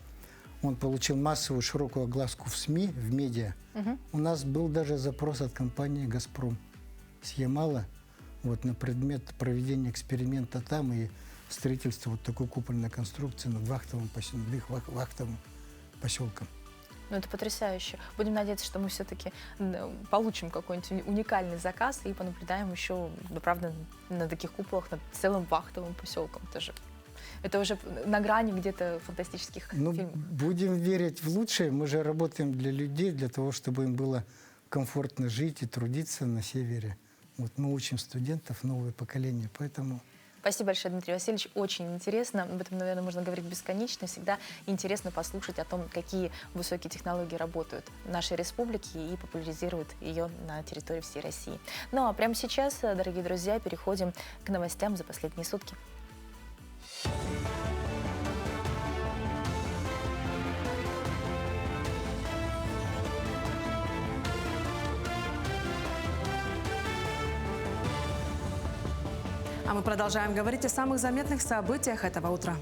он получил массовую широкую огласку в СМИ, в медиа, у нас был даже запрос от компании «Газпром» с Ямала на предмет проведения эксперимента там и строительства вот такой купольной конструкции над их вахтовым поселком. Ну, это потрясающе. Будем надеяться, что мы все-таки получим какой-нибудь уникальный заказ и понаблюдаем еще, правда, на таких куполах над целым вахтовым поселком тоже. Это уже на грани где-то фантастических фильмов. Будем верить в лучшее. Мы же работаем для людей, для того, чтобы им было комфортно жить и трудиться на севере. Мы учим студентов, новое поколение, поэтому... Спасибо большое, Дмитрий Васильевич. Очень интересно. Об этом, наверное, можно говорить бесконечно. Всегда интересно послушать о том, какие высокие технологии работают в нашей республике и популяризируют ее на территории всей России. Ну а прямо сейчас, дорогие друзья, переходим к новостям за последние сутки. А мы продолжаем говорить о самых заметных событиях этого утра.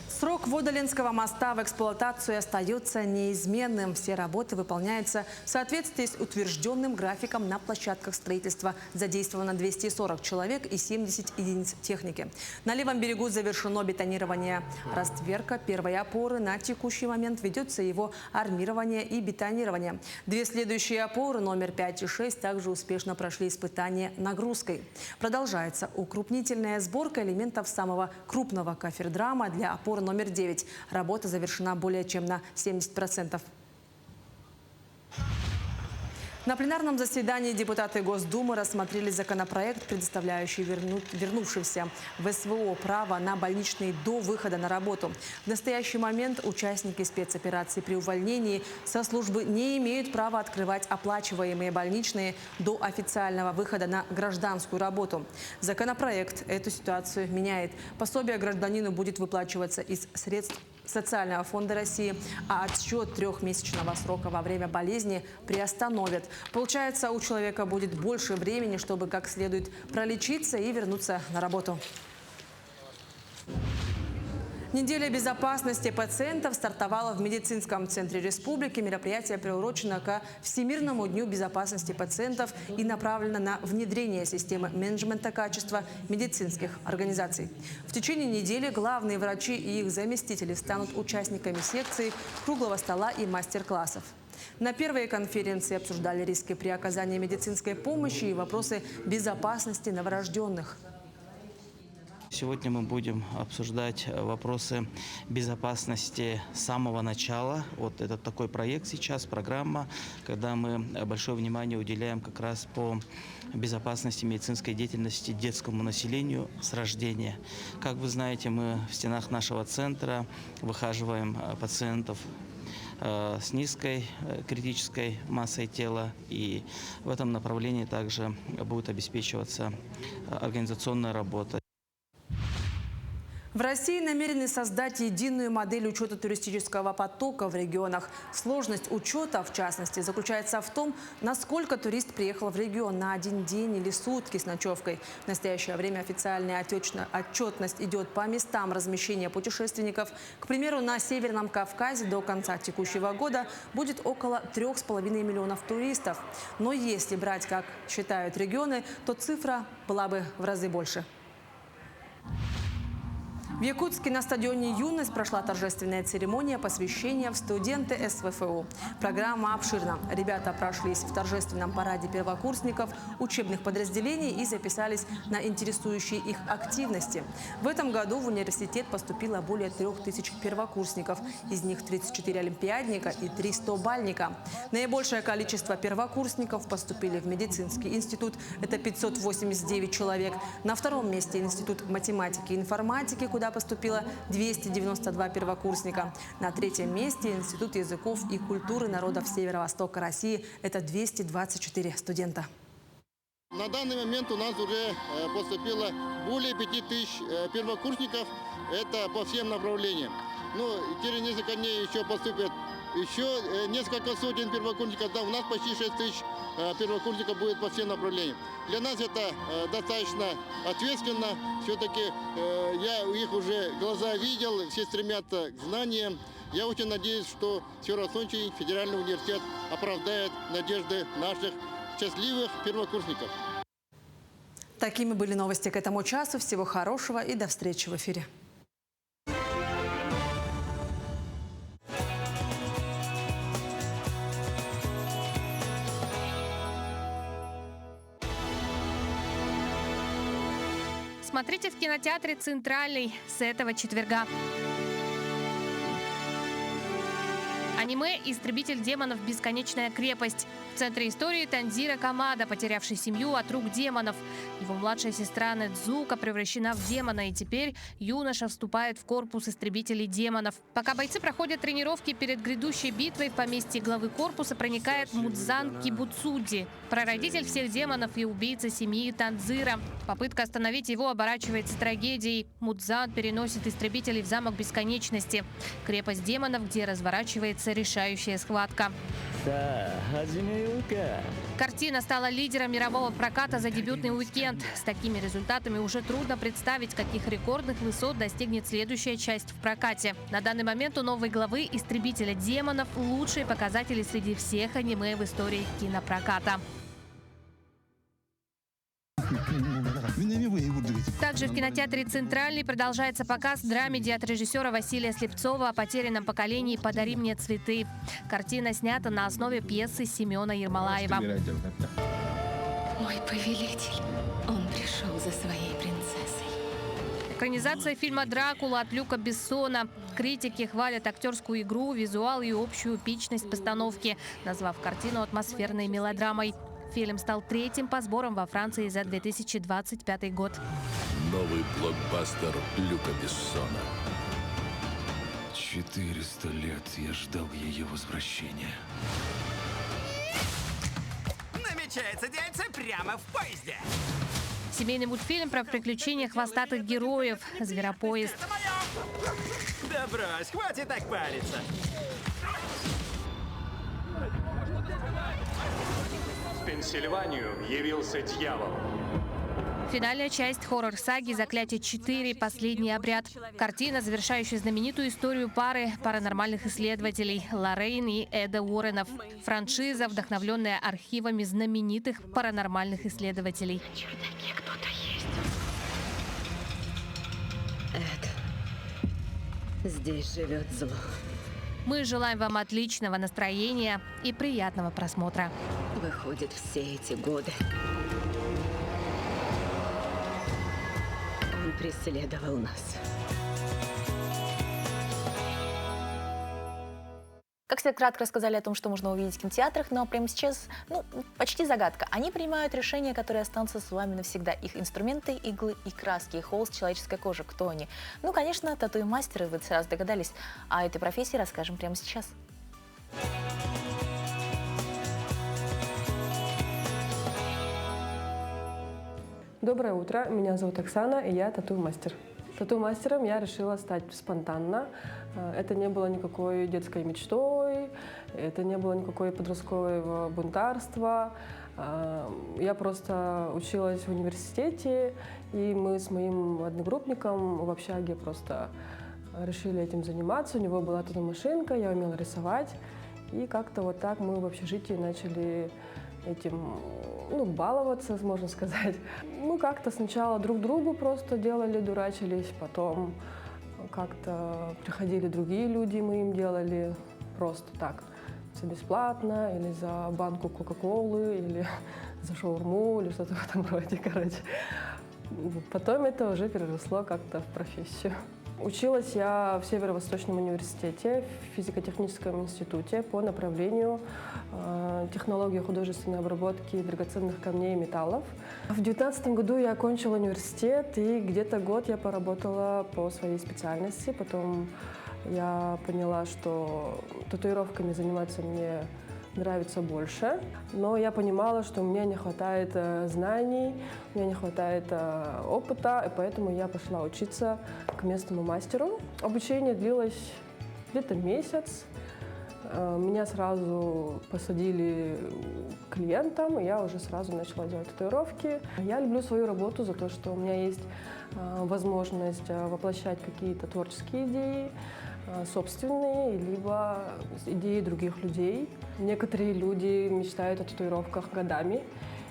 Срок ввода Ленского моста в эксплуатацию остается неизменным. Все работы выполняются в соответствии с утвержденным графиком на площадках строительства. Задействовано 240 человек и 70 единиц техники. На левом берегу завершено бетонирование растверка первой опоры. На текущий момент ведется его армирование и бетонирование. Две следующие опоры, номер 5 и 6, также успешно прошли испытания нагрузкой. Продолжается укрупнительная сборка элементов самого крупного кофердрама для опоры номер 9. Работа завершена более чем на 70%. На пленарном заседании депутаты Госдумы рассмотрели законопроект, предоставляющий вернувшимся в СВО право на больничный до выхода на работу. В настоящий момент участники спецоперации при увольнении со службы не имеют права открывать оплачиваемые больничные до официального выхода на гражданскую работу. Законопроект эту ситуацию меняет. Пособие гражданину будет выплачиваться из средств Социального фонда России, а отсчет трехмесячного срока во время болезни приостановят. Получается, у человека будет больше времени, чтобы как следует пролечиться и вернуться на работу. Неделя безопасности пациентов стартовала в медицинском центре республики. Мероприятие приурочено ко Всемирному дню безопасности пациентов и направлено на внедрение системы менеджмента качества медицинских организаций. В течение недели главные врачи и их заместители станут участниками секций, круглого стола и мастер-классов. На первой конференции обсуждали риски при оказании медицинской помощи и вопросы безопасности новорожденных. Сегодня мы будем обсуждать вопросы безопасности с самого начала. Вот это такой проект сейчас, программа, когда мы большое внимание уделяем как раз по безопасности медицинской деятельности детскому населению с рождения. Как вы знаете, мы в стенах нашего центра выхаживаем пациентов с низкой критической массой тела, и в этом направлении также будет обеспечиваться организационная работа. В России намерены создать единую модель учета туристического потока в регионах. Сложность учета, в частности, заключается в том, насколько турист приехал в регион на один день или сутки с ночевкой. В настоящее время официальная отчетность идет по местам размещения путешественников. К примеру, на Северном Кавказе до конца текущего года будет около 3,5 миллионов туристов. Но если брать, как считают регионы, то цифра была бы в разы больше. В Якутске на стадионе «Юность» прошла торжественная церемония посвящения в студенты СВФУ. Программа обширна. Ребята прошлись в торжественном параде первокурсников учебных подразделений и записались на интересующие их активности. В этом году в университет поступило более 3000 первокурсников. Из них 34 олимпиадника и 3 100-бальника. Наибольшее количество первокурсников поступили в медицинский институт. Это 589 человек. На втором месте институт математики и информатики, куда поступило 292 первокурсника. На третьем месте Институт языков и культуры народов Северо-Востока России. Это 224 студента. На данный момент у нас уже поступило более 5000 первокурсников. Это по всем направлениям. Ну, через несколько дней еще поступят еще несколько сотен первокурсников. Да, у нас почти 6000 первокурсников будет по всем направлениям. Для нас это достаточно ответственно. Все-таки я их уже глаза видел, все стремятся к знаниям. Я очень надеюсь, что Северо-Восточный федеральный университет оправдает надежды наших счастливых первокурсников. Такими были новости к этому часу. Всего хорошего и до встречи в эфире. Смотрите в кинотеатре «Центральный» с этого четверга. Аниме «Истребитель демонов. Бесконечная крепость». В центре истории Танзира Камада, потерявший семью от рук демонов. Его младшая сестра Недзука превращена в демона, и теперь юноша вступает в корпус истребителей демонов. Пока бойцы проходят тренировки перед грядущей битвой, в поместье главы корпуса проникает Мудзан Кибуцуди, прародитель всех демонов и убийца семьи Танзира. Попытка остановить его оборачивается трагедией. Мудзан переносит истребителей в замок бесконечности, крепость демонов, где разворачивается решающая схватка. Картина стала лидером мирового проката за дебютный уикенд. С такими результатами уже трудно представить, каких рекордных высот достигнет следующая часть в прокате. На данный момент у новой главы «Истребителя демонов» лучшие показатели среди всех аниме в истории кинопроката. Также в кинотеатре «Центральный» продолжается показ драмеди от режиссера Василия Слепцова о потерянном поколении «Подари мне цветы». Картина снята на основе пьесы Семена Ермолаева. Мой повелитель, он пришел за своей принцессой. Экранизация фильма «Дракула» от Люка Бессона. Критики хвалят актерскую игру, визуал и общую эпичность постановки, назвав картину атмосферной мелодрамой. Фильм стал третьим по сборам во Франции за 2025 год. Новый блокбастер Люка Бессона. 400 лет я ждал ее возвращения. Намечается дельце прямо в поезде. Семейный мультфильм про приключения хвостатых героев «Зверопоезд». Да брось, хватит так париться. В Пенсильванию явился дьявол. Финальная часть хоррор-саги «Заклятие 4. Последний обряд». Картина, завершающая знаменитую историю пары паранормальных исследователей Лоррейн и Эда Уорренов. Франшиза, вдохновленная архивами знаменитых паранормальных исследователей. На чердаке кто-то есть. Эд, здесь живет зло. Мы желаем вам отличного настроения и приятного просмотра. Выходит, все эти годы он преследовал нас. Как всегда, кратко рассказали о том, что можно увидеть в кинотеатрах, но прямо сейчас, почти загадка. Они принимают решения, которые останутся с вами навсегда. Их инструменты, иглы и краски, и холст человеческой кожи. Кто они? Ну, конечно, тату-мастеры, вы сразу догадались. О этой профессии расскажем прямо сейчас. Доброе утро, меня зовут Оксана, и я тату-мастер. Тату-мастером я решила стать спонтанно. Это не было никакой детской мечтой, это не было никакой подросткового бунтарства. Я просто училась в университете, и мы с моим одногруппником в общаге просто решили этим заниматься. У него была тату-машинка, я умела рисовать. И как-то вот так мы в общежитии начали этим баловаться, можно сказать. Мы как-то сначала друг другу просто делали, дурачились, потом как-то приходили другие люди, мы им делали просто так, за бесплатно, или за банку Кока-Колы, или за шаурму, или что-то в этом роде, короче. Потом это уже переросло как-то в профессию. Училась я в Северо-Восточном университете, в физико-техническом институте по направлению технологии художественной обработки драгоценных камней и металлов. В 2019 году я окончила университет, и где-то год я поработала по своей специальности. Потом я поняла, что татуировками заниматься мне нравится больше. Но я понимала, что у меня не хватает знаний, у меня не хватает опыта, и поэтому я пошла учиться к местному мастеру. Обучение длилось где-то месяц. Меня сразу посадили клиентам, и я уже сразу начала делать татуировки. Я люблю свою работу за то, что у меня есть возможность воплощать какие-то творческие идеи, собственные, либо идеи других людей. Некоторые люди мечтают о татуировках годами,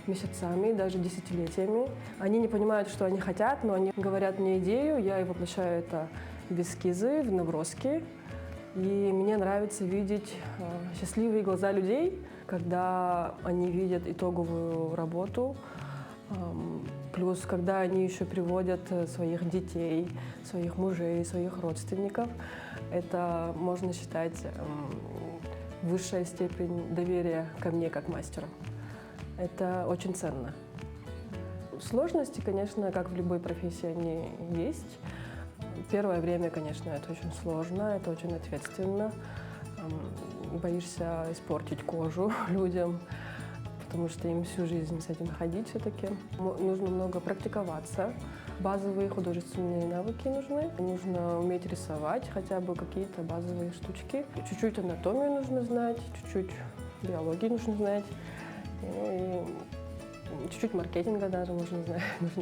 месяцами, даже десятилетиями. Они не понимают, что они хотят, но они говорят мне идею, я и воплощаю это в эскизы, в наброски. И мне нравится видеть счастливые глаза людей, когда они видят итоговую работу, плюс когда они еще приводят своих детей, своих мужей, своих родственников. Это можно считать высшая степень доверия ко мне как мастеру. Это очень ценно. Сложности, конечно, как в любой профессии, они есть. Первое время, конечно, это очень сложно, это очень ответственно. Боишься испортить кожу людям, потому что им всю жизнь с этим ходить все-таки. Нужно много практиковаться. Базовые художественные навыки нужны. Нужно уметь рисовать, хотя бы какие-то базовые штучки. Чуть-чуть анатомию нужно знать, чуть-чуть биологии нужно знать. И чуть-чуть маркетинга даже нужно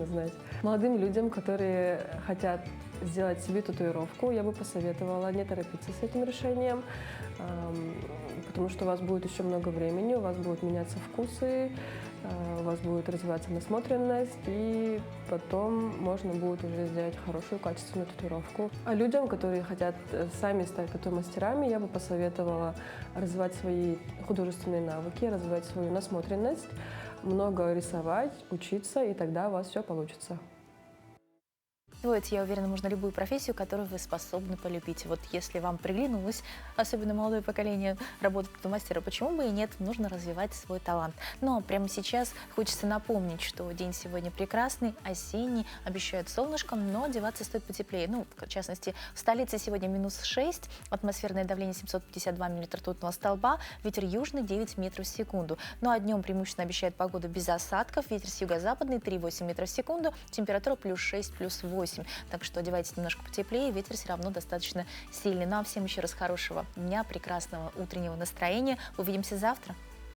знать. Молодым людям, которые хотят сделать себе татуировку, я бы посоветовала не торопиться с этим решением, потому что у вас будет еще много времени, у вас будут меняться вкусы, у вас будет развиваться насмотренность, и потом можно будет уже сделать хорошую, качественную татуировку. А людям, которые хотят сами стать тату-мастерами, я бы посоветовала развивать свои художественные навыки, развивать свою насмотренность, много рисовать, учиться, и тогда у вас все получится. Освоить, я уверена, можно любую профессию, которую вы способны полюбить. Вот если вам приглянулось, особенно молодое поколение, работать тату-мастера, почему бы и нет, нужно развивать свой талант. Но прямо сейчас хочется напомнить, что день сегодня прекрасный, осенний, обещают солнышком, но одеваться стоит потеплее. Ну, в частности, в столице сегодня -6, атмосферное давление 752 мм ртутного столба, ветер южный 9 метров в секунду. Ну а днем преимущественно обещают погоду без осадков, ветер с юго-западный 3,8 метров в секунду, температура +6, +8. Так что одевайтесь немножко потеплее, ветер все равно достаточно сильный. Ну а всем еще раз хорошего дня, прекрасного утреннего настроения. Увидимся завтра.